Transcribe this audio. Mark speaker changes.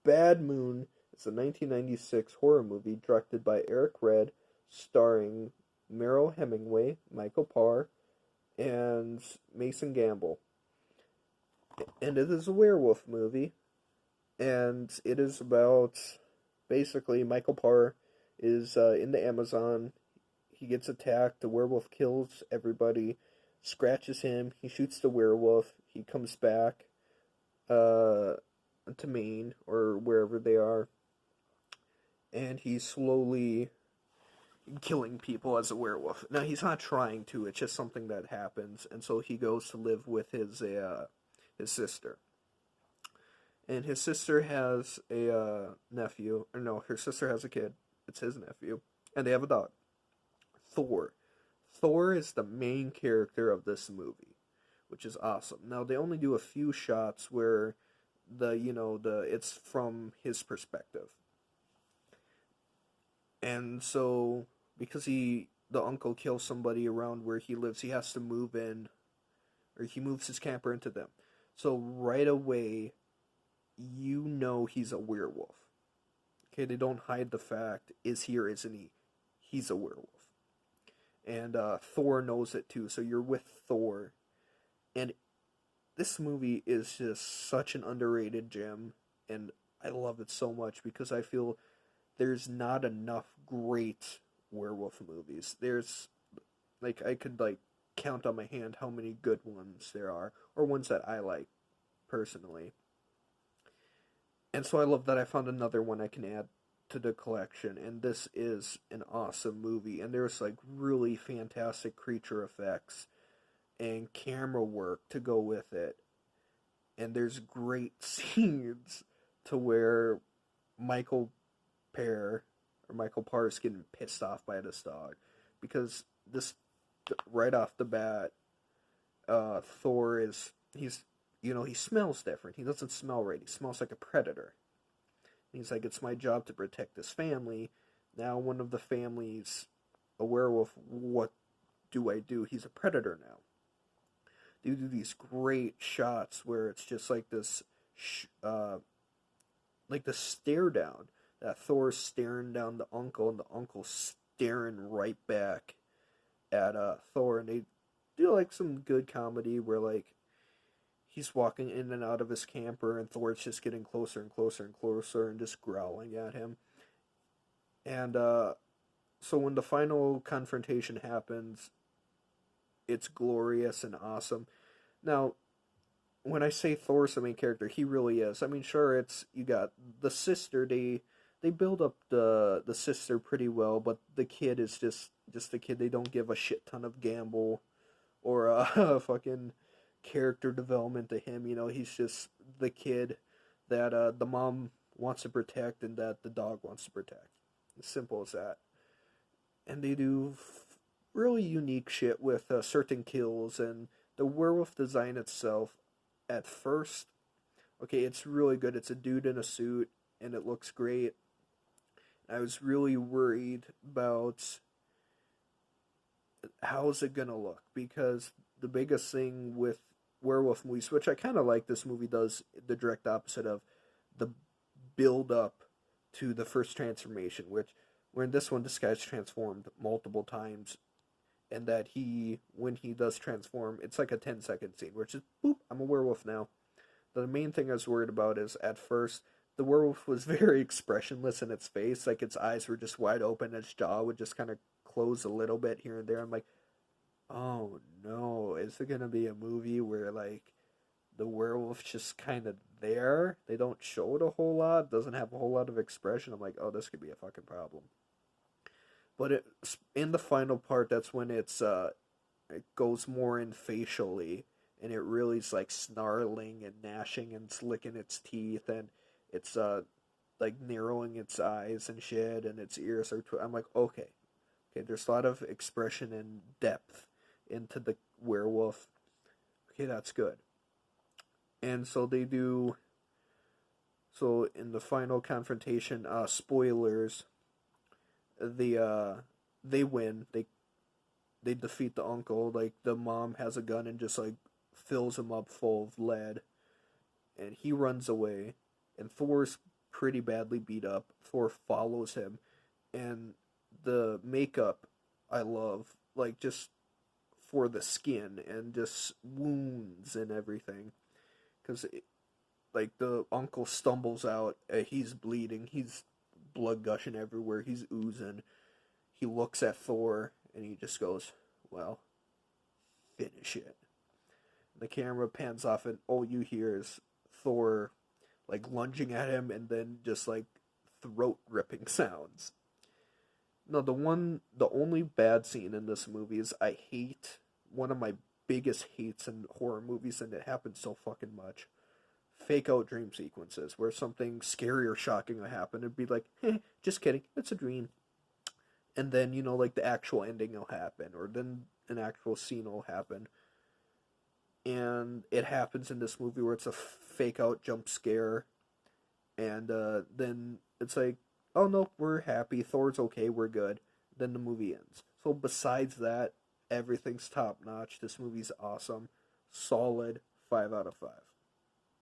Speaker 1: Bad Moon is a 1996 horror movie directed by Eric Red, starring Merrill Hemingway, Michael Parr, and Mason Gamble. And it is a werewolf movie, and it is about basically Michael Parr is in the Amazon. He gets attacked. The werewolf kills everybody, scratches him. He shoots the werewolf. He comes back uh, to Maine or wherever they are, and he's slowly killing people as a werewolf. Now he's not trying to; it's just something that happens, and so he goes to live with his sister. And his sister has a nephew, or no, her sister has a kid. It's his nephew, and they have a dog, Thor. Thor is the main character of this movie, which is awesome. Now they only do a few shots where the it's from his perspective. And so because the uncle kills somebody around where he lives, he has to move in, or he moves his camper into them. So right away he's a werewolf. Okay, they don't hide the fact, is he or isn't he? He's a werewolf. And Thor knows it too. So you're with Thor, and this movie is just such an underrated gem, and I love it so much because I feel there's not enough great werewolf movies. There's like I could like count on my hand how many good ones there are, or ones that I like personally. And so I love that I found another one I can add to the collection, and this is an awesome movie. And there's like really fantastic creature effects and camera work to go with it. And there's great scenes to where Michael Michael Parr is getting pissed off by this dog because this right off the bat, Thor is he smells different. He doesn't smell right. He smells like a predator. And he's like, it's my job to protect this family. Now one of the families a werewolf. What do I do? He's a predator now. They do these great shots where it's just like this, like the stare down. That Thor's staring down the uncle, and the uncle's staring right back at Thor, and they do like some good comedy where like he's walking in and out of his camper, and Thor's just getting closer and closer and closer, and just growling at him. And so when the final confrontation happens, it's glorious and awesome. Now, when I say Thor's the main character, he really is. I mean, sure, it's you got the sister. They build up the sister pretty well, but the kid is just the kid. They don't give a shit ton of gamble or fucking character development to him. You know, he's just the kid that the mom wants to protect and that the dog wants to protect. As simple as that. And they do really unique shit with certain kills and the werewolf design itself. At first, okay, it's really good. It's a dude in a suit and it looks great. I was really worried about how's it gonna look because the biggest thing with werewolf movies, which I kind of like, this movie does the direct opposite of the build up to the first transformation, which where in this one this guy's transformed multiple times, and that when he does transform, it's like a 10-second scene, which is boop, I'm a werewolf now. The main thing I was worried about is at first the werewolf was very expressionless in its face, like its eyes were just wide open, its jaw would just kind of close a little bit here and there. I'm like, oh no, is it gonna be a movie where like the werewolf's just kind of there? They don't show it a whole lot, doesn't have a whole lot of expression. I'm like, oh, this could be a fucking problem. But in the final part, that's when it goes more in facially, and it really is like snarling and gnashing and slicking its teeth, and it's like narrowing its eyes and shit, and its ears are. I'm like, okay, okay. There's a lot of expression and depth into the werewolf. Okay, that's good. And so they do. So in the final confrontation, spoilers. The they win. They defeat the uncle. Like the mom has a gun and just like fills him up full of lead, and he runs away. And Thor's pretty badly beat up. Thor follows him, and the makeup I love, like just for the skin and just wounds and everything. Because like the uncle stumbles out, he's bleeding, he's blood gushing everywhere, he's oozing. He looks at Thor and he just goes, "Well, finish it." The camera pans off, and all you hear is Thor like lunging at him, and then just like throat ripping sounds. No, the only bad scene in this movie is I hate one of my biggest hates in horror movies, and it happens so fucking much. Fake out dream sequences where something scary or shocking will happen. It'd be like, just kidding, it's a dream. And then, like the actual ending will happen, or then an actual scene will happen. And it happens in this movie where it's a fake out jump scare, and then it's like, oh no, we're happy, Thor's okay, we're good. Then the movie ends. So besides that, everything's top notch. This movie's awesome, solid 5 out of 5.